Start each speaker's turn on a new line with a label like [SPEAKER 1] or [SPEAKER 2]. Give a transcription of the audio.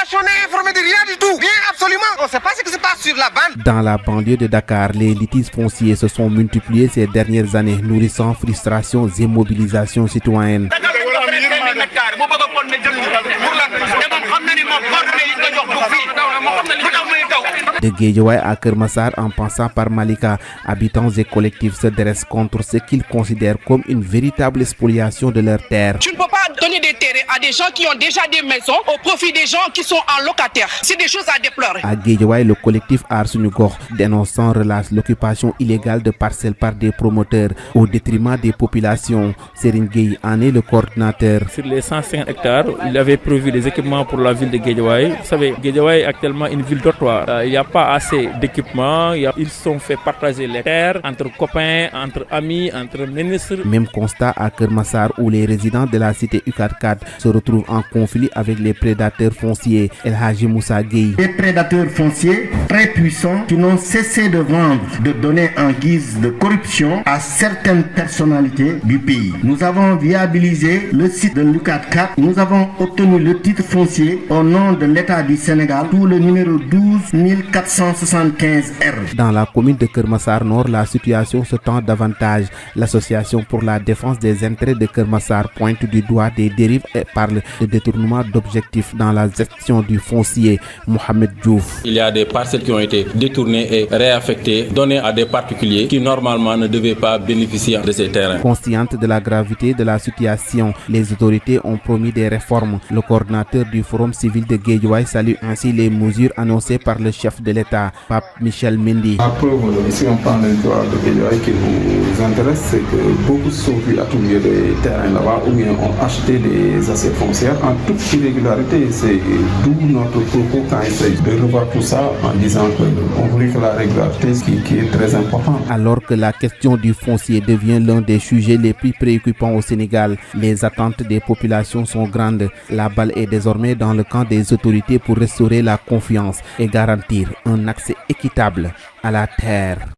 [SPEAKER 1] population n'est informée de rien du tout. Rien, absolument. On ne sait pas ce qui se passe sur la bande.
[SPEAKER 2] Dans la banlieue de Dakar, les litiges fonciers se sont multipliés ces dernières années, nourrissant frustrations et mobilisations citoyennes. De Guédiawaye à Keur Massar en passant par Malika, habitants et collectifs se dressent contre ce qu'ils considèrent comme une véritable spoliation de leurs terres.
[SPEAKER 3] Tu ne peux pas donner des terrains à des gens qui ont déjà des maisons au profit des gens qui sont en locataire. C'est des choses à déplorer.
[SPEAKER 2] À Guédiawaye, le collectif Aar Sunu Gox dénonce sans relâche l'occupation illégale de parcelles par des promoteurs au détriment des populations. Serigne Gueye en est le coordinateur.
[SPEAKER 4] Sur les 150 hectares, il avait prévu des équipements pour la ville de Guédiawaye. Vous savez, Guédiawaye est actuellement une ville dortoir. Il n'y a pas assez d'équipements. Ils se sont fait partager les terres entre copains, entre amis, entre ministres.
[SPEAKER 2] Même constat à Keur Massar où les résidents de la cité UCAD 4 se retrouvent en conflit avec les prédateurs fonciers. El Hadji Moussa Gueye.
[SPEAKER 5] Des prédateurs fonciers très puissants qui n'ont cessé de vendre, de donner en guise de corruption à certaines personnalités du pays. Nous avons viabilisé le site de l'UCAD 4. Nous avons obtenu le titre foncier au nom de l'État du Sénégal sous le numéro 12475R.
[SPEAKER 2] Dans la commune de Keur Massar Nord, la situation se tend davantage. L'association pour la défense des intérêts de Keur Massar pointe du doigt des dérives et parle de détournement d'objectifs dans la gestion du foncier. Mohamed Diouf.
[SPEAKER 6] Il y a des parcelles qui ont été détournées et réaffectées, données à des particuliers qui normalement ne devaient pas bénéficier de ces terrains.
[SPEAKER 2] Consciente de la gravité de la situation, les autorités ont promis des réformes. Le coordinateur du Forum civil de Guédiawaye salue ainsi les mesures annoncées par le chef de l'État, Pape Michel Mendy.
[SPEAKER 7] La preuve, ici on prend l'histoire de Guédiawaye qui nous intéresse, c'est que beaucoup se sont vus attribuer des terrains là-bas ou bien ont acheté des assiettes foncières en toute irrégularité. C'est d'où notre propos quand il s'agit de revoir tout ça en disant qu'on voulait que la régularité qui est très importante.
[SPEAKER 2] Alors que la question du foncier devient l'un des sujets les plus préoccupants au Sénégal, les attentes des populations sont grandes. La balle est désormais dans le camp des autorités pour restaurer la confiance et garantir un accès équitable à la terre.